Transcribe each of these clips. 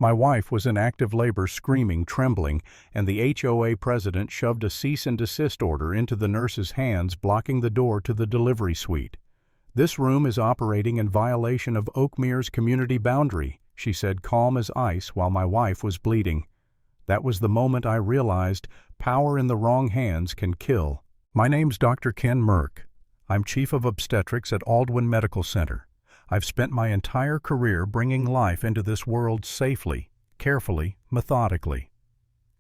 My wife was in active labor, screaming, trembling, and the HOA president shoved a cease and desist order into the nurse's hands, blocking the door to the delivery suite. "This room is operating in violation of Oakmere's community boundary," she said, calm as ice, while my wife was bleeding. That was the moment I realized power in the wrong hands can kill. "My name's Dr. Ken Merck. I'm chief of obstetrics at Aldwin Medical Center. I've spent my entire career bringing life into this world safely, carefully, methodically."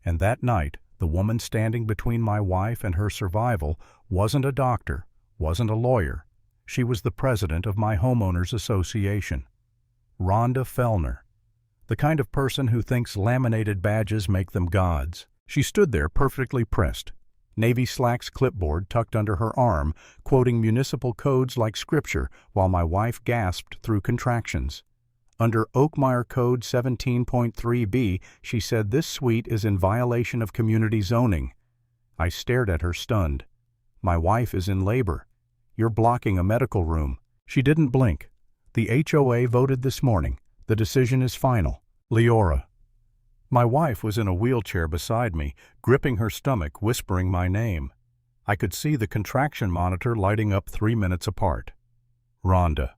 And that night, the woman standing between my wife and her survival wasn't a doctor, wasn't a lawyer. She was the president of my homeowners association. Rhonda Fellner. The kind of person who thinks laminated badges make them gods. She stood there perfectly pressed, navy slacks clipboard tucked under her arm, quoting municipal codes like scripture, while my wife gasped through contractions. Under Oakmere Code 17.3b, she said this suite is in violation of community zoning. I stared at her stunned. "My wife is in labor. You're blocking a medical room." She didn't blink. "The HOA voted this morning. The decision is final. Leora." My wife was in a wheelchair beside me, gripping her stomach, whispering my name. I could see the contraction monitor lighting up 3 minutes apart. "Rhonda,"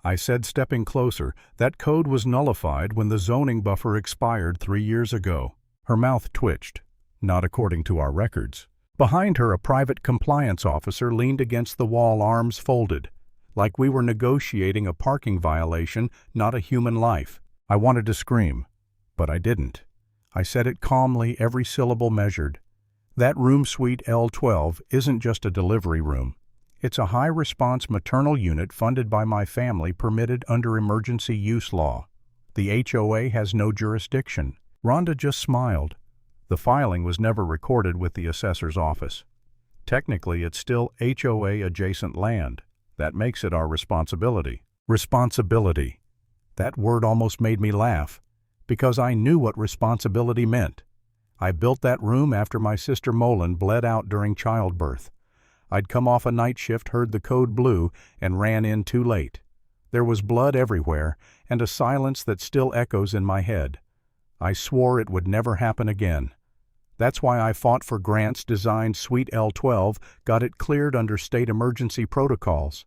I said, stepping closer. "That code was nullified when the zoning buffer expired 3 years ago." Her mouth twitched. "Not according to our records." Behind her, a private compliance officer leaned against the wall, arms folded, like we were negotiating a parking violation, not a human life. I wanted to scream, but I didn't. I said it calmly, every syllable measured. That room, suite L12, isn't just a delivery room. It's a high-response maternal unit funded by my family, permitted under emergency use law. The HOA has no jurisdiction. Rhonda just smiled. The filing was never recorded with the assessor's office. Technically, it's still HOA-adjacent land. That makes it our responsibility. Responsibility. That word almost made me laugh, because I knew what responsibility meant. I built that room after my sister Molin bled out during childbirth. I'd come off a night shift, heard the code blue, and ran in too late. There was blood everywhere, and a silence that still echoes in my head. I swore it would never happen again. That's why I fought for grants, designed Suite L12, got it cleared under state emergency protocols.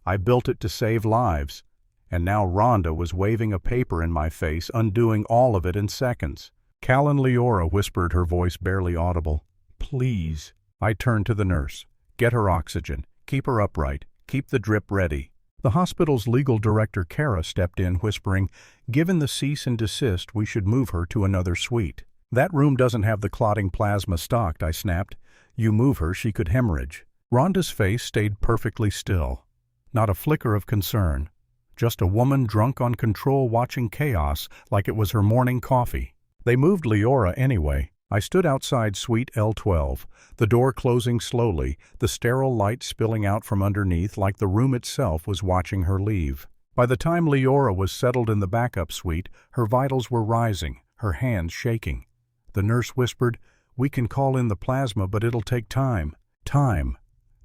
I built it to save lives. And now Rhonda was waving a paper in my face, undoing all of it in seconds. "Callan Leora," whispered, her voice barely audible. "Please." I turned to the nurse. "Get her oxygen. Keep her upright. Keep the drip ready." The hospital's legal director, Kara, stepped in, whispering, "Given the cease and desist, we should move her to another suite." "That room doesn't have the clotting plasma stocked," I snapped. "You move her, she could hemorrhage." Rhonda's face stayed perfectly still. Not a flicker of concern. Just a woman drunk on control, watching chaos like it was her morning coffee. They moved Leora anyway. I stood outside Suite L12, the door closing slowly, the sterile light spilling out from underneath like the room itself was watching her leave. By the time Leora was settled in the backup suite, her vitals were rising, her hands shaking. The nurse whispered, "We can call in the plasma, but it'll take time." Time.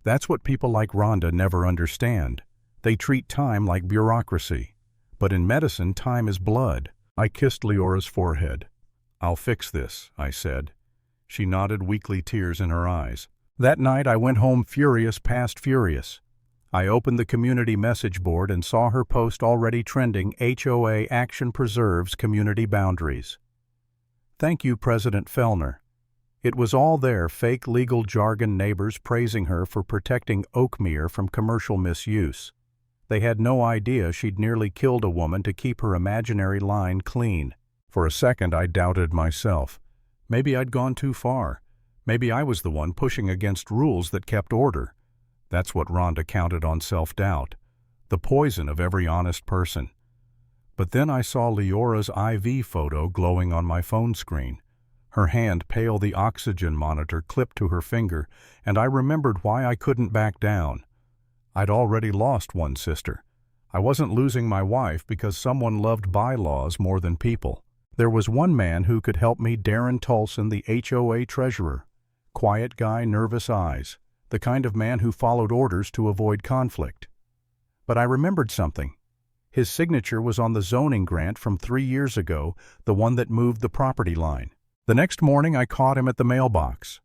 That's what people like Rhonda never understand. They treat time like bureaucracy. But in medicine, time is blood. I kissed Leora's forehead. "I'll fix this," I said. She nodded, weakly, tears in her eyes. That night I went home furious past furious. I opened the community message board and saw her post already trending, "HOA action preserves community boundaries." "Thank you, President Fellner." It was all there, fake legal jargon, neighbors praising her for protecting Oakmere from commercial misuse. They had no idea she'd nearly killed a woman to keep her imaginary line clean. For a second I doubted myself. Maybe I'd gone too far. Maybe I was the one pushing against rules that kept order. That's what Rhonda counted on, self-doubt. The poison of every honest person. But then I saw Leora's IV photo glowing on my phone screen. Her hand pale, the oxygen monitor clipped to her finger, and I remembered why I couldn't back down. I'd already lost one sister. I wasn't losing my wife because someone loved bylaws more than people. There was one man who could help me, Darren Tolson, the HOA treasurer. Quiet guy, nervous eyes. The kind of man who followed orders to avoid conflict. But I remembered something. His signature was on the zoning grant from 3 years ago, the one that moved the property line. The next morning I caught him at the mailbox.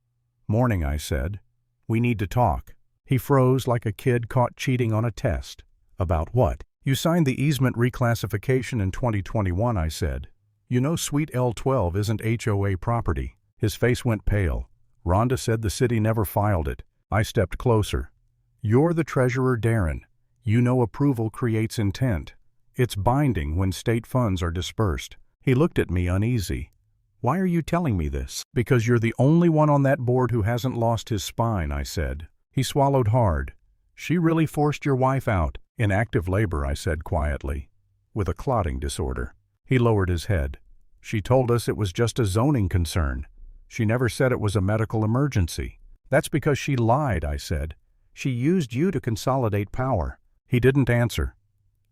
"Morning," I said. "We need to talk." He froze like a kid caught cheating on a test. "About what?" "You signed the easement reclassification in 2021, I said. "You know Suite L12 isn't HOA property." His face went pale. "Rhonda said the city never filed it." I stepped closer. "You're the treasurer, Darren. You know approval creates intent. It's binding when state funds are dispersed." He looked at me uneasy. "Why are you telling me this?" "Because you're the only one on that board who hasn't lost his spine," I said. He swallowed hard. "She really forced your wife out." "In active labor," I said quietly. "With a clotting disorder." He lowered his head. "She told us it was just a zoning concern. She never said it was a medical emergency." "That's because she lied," I said. "She used you to consolidate power." He didn't answer.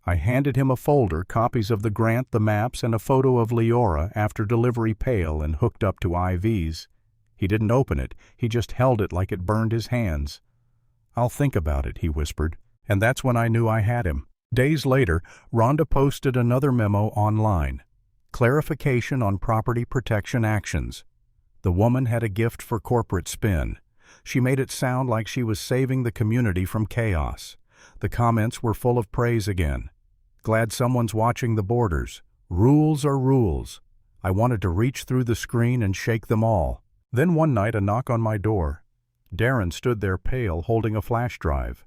I handed him a folder, copies of the grant, the maps, and a photo of Leora after delivery pale and hooked up to IVs. He didn't open it, he just held it like it burned his hands. "I'll think about it," he whispered, and that's when I knew I had him. Days later, Rhonda posted another memo online. Clarification on property protection actions. The woman had a gift for corporate spin. She made it sound like she was saving the community from chaos. The comments were full of praise again. "Glad someone's watching the borders. Rules are rules." I wanted to reach through the screen and shake them all. Then one night a knock on my door. Darren stood there pale, holding a flash drive.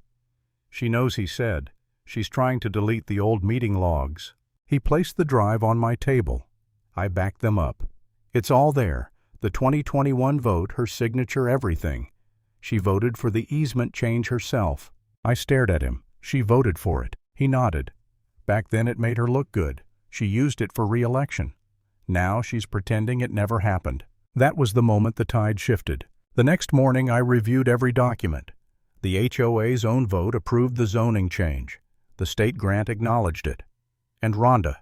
"She knows," he said. "She's trying to delete the old meeting logs." He placed the drive on my table. I backed them up. "It's all there. The 2021 vote, her signature, everything. She voted for the easement change herself." I stared at him. "She voted for it." He nodded. "Back then it made her look good. She used it for re-election. Now she's pretending it never happened." That was the moment the tide shifted. The next morning I reviewed every document. The HOA's own vote approved the zoning change. The state grant acknowledged it. And Rhonda.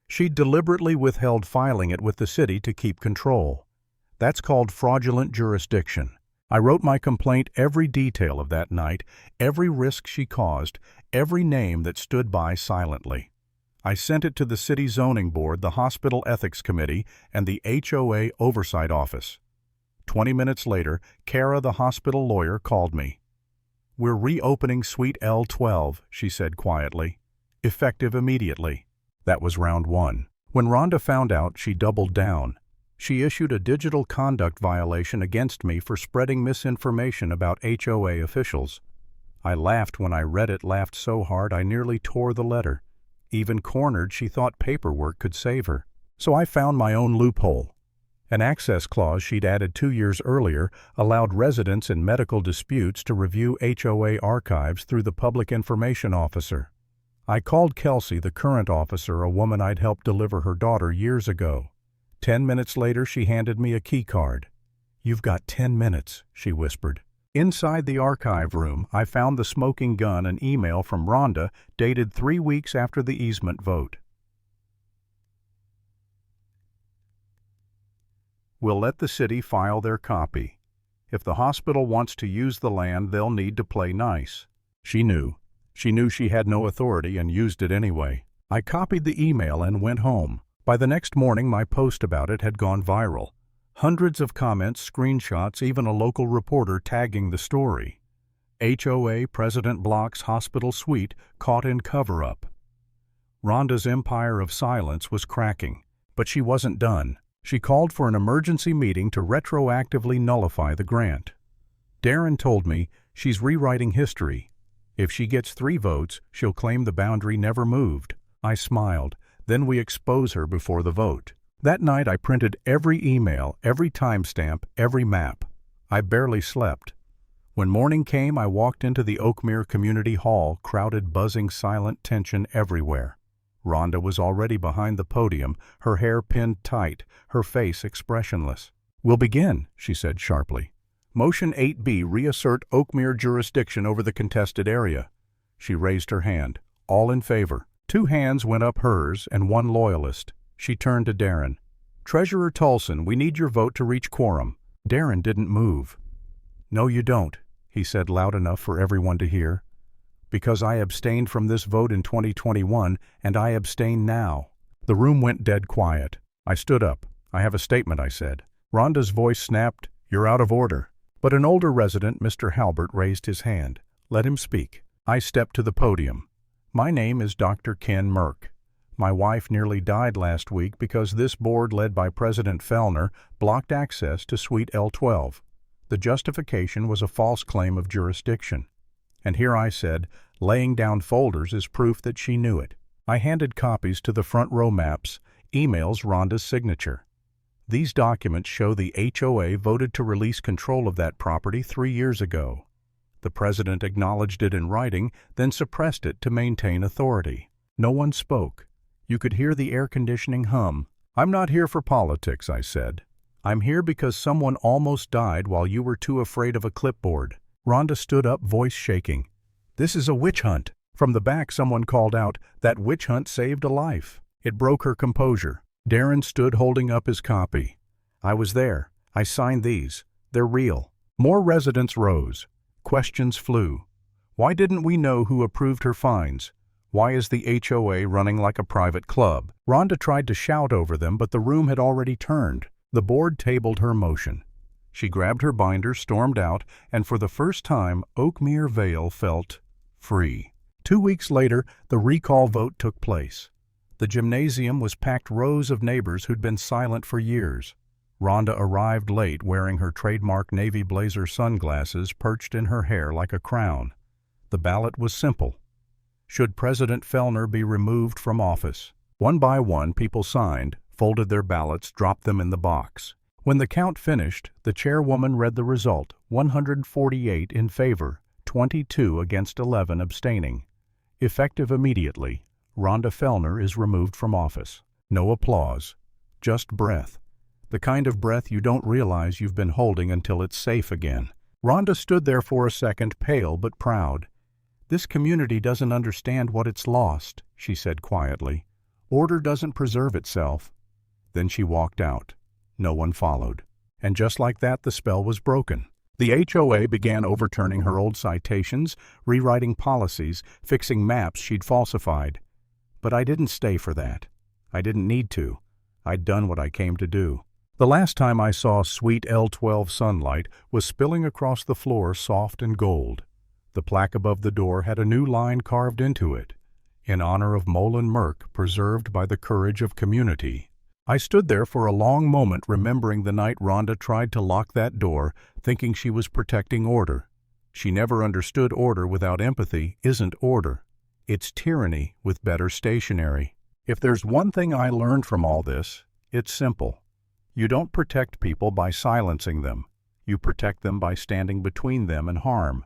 She'd deliberately withheld filing it with the city to keep control. That's called fraudulent jurisdiction. I wrote my complaint, every detail of that night, every risk she caused, every name that stood by silently. I sent it to the city zoning board, the hospital ethics committee, and the HOA oversight office. 20 minutes later, Kara, the hospital lawyer, called me. "We're reopening Suite L12, she said quietly. "Effective immediately." That was round one. When Rhonda found out, she doubled down. She issued a digital conduct violation against me for spreading misinformation about HOA officials. I laughed when I read it, laughed so hard I nearly tore the letter. Even cornered, she thought paperwork could save her. So I found my own loophole. An access clause she'd added 2 years earlier allowed residents in medical disputes to review HOA archives through the public information officer. I called Kelsey, the current officer, a woman I'd helped deliver her daughter years ago. 10 minutes later, she handed me a key card. "You've got 10 minutes, she whispered. Inside the archive room, I found the smoking gun, an email from Rhonda dated 3 weeks after the easement vote. "We'll let the city file their copy. If the hospital wants to use the land, they'll need to play nice." She knew. She knew she had no authority and used it anyway. I copied the email and went home. By the next morning, my post about it had gone viral. Hundreds of comments, screenshots, even a local reporter tagging the story. HOA President Block's hospital suite caught in cover-up. Rhonda's empire of silence was cracking, but she wasn't done. She called for an emergency meeting to retroactively nullify the grant. Darren told me she's rewriting history. If she gets 3 votes, she'll claim the boundary never moved. I smiled. Then we expose her before the vote. That night I printed every email, every timestamp, every map. I barely slept. When morning came, I walked into the Oakmere Community Hall, crowded, buzzing, silent tension everywhere. Rhonda was already behind the podium, her hair pinned tight, her face expressionless. "We'll begin," she said sharply. "Motion 8B, reassert Oakmere jurisdiction over the contested area." She raised her hand. "All in favor." 2 hands went up, hers and 1 loyalist. She turned to Darren. "Treasurer Tolson, we need your vote to reach quorum." Darren didn't move. "No, you don't," he said loud enough for everyone to hear. Because I abstained from this vote in 2021, and I abstain now." The room went dead quiet. I stood up. "I have a statement," I said. Rhonda's voice snapped, "You're out of order." But an older resident, Mr. Halbert, raised his hand. "Let him speak." I stepped to the podium. "My name is Dr. Ken Merck. My wife nearly died last week because this board led by President Fellner blocked access to Suite L12. The justification was a false claim of jurisdiction. And here I said, laying down folders is proof that she knew it. I handed copies to the front row maps, emails Rhonda's signature. These documents show the HOA voted to release control of that property 3 years ago. The president acknowledged it in writing, then suppressed it to maintain authority. No one spoke. You could hear the air conditioning hum. "I'm not here for politics," I said. "I'm here because someone almost died while you were too afraid of a clipboard." Rhonda stood up, voice shaking. "This is a witch hunt." From the back someone called out, "That witch hunt saved a life." It broke her composure. Darren stood holding up his copy. "I was there. I signed these. They're real." More residents rose. Questions flew. Why didn't we know who approved her fines? Why is the HOA running like a private club? Rhonda tried to shout over them, but the room had already turned. The board tabled her motion. She grabbed her binder, stormed out, and for the first time, Oakmere Vale felt free. 2 weeks later, the recall vote took place. The gymnasium was packed rows of neighbors who'd been silent for years. Rhonda arrived late wearing her trademark navy blazer sunglasses perched in her hair like a crown. The ballot was simple. Should President Fellner be removed from office? One by one, people signed, folded their ballots, dropped them in the box. When the count finished, the chairwoman read the result, 148 in favor, 22 against 11 abstaining. Effective immediately, Rhonda Fellner is removed from office. No applause, just breath. The kind of breath you don't realize you've been holding until it's safe again. Rhonda stood there for a second, pale but proud. "This community doesn't understand what it's lost," she said quietly. "Order doesn't preserve itself." Then she walked out. No one followed. And just like that, the spell was broken. The HOA began overturning her old citations, rewriting policies, fixing maps she'd falsified. But I didn't stay for that. I didn't need to. I'd done what I came to do. The last time I saw Suite L12 sunlight was spilling across the floor, soft and gold. The plaque above the door had a new line carved into it, in honor of Molin Merck, preserved by the courage of community. I stood there for a long moment, remembering the night Rhonda tried to lock that door, thinking she was protecting order. She never understood order without empathy isn't order. It's tyranny with better stationery. If there's one thing I learned from all this, it's simple. You don't protect people by silencing them. You protect them by standing between them and harm.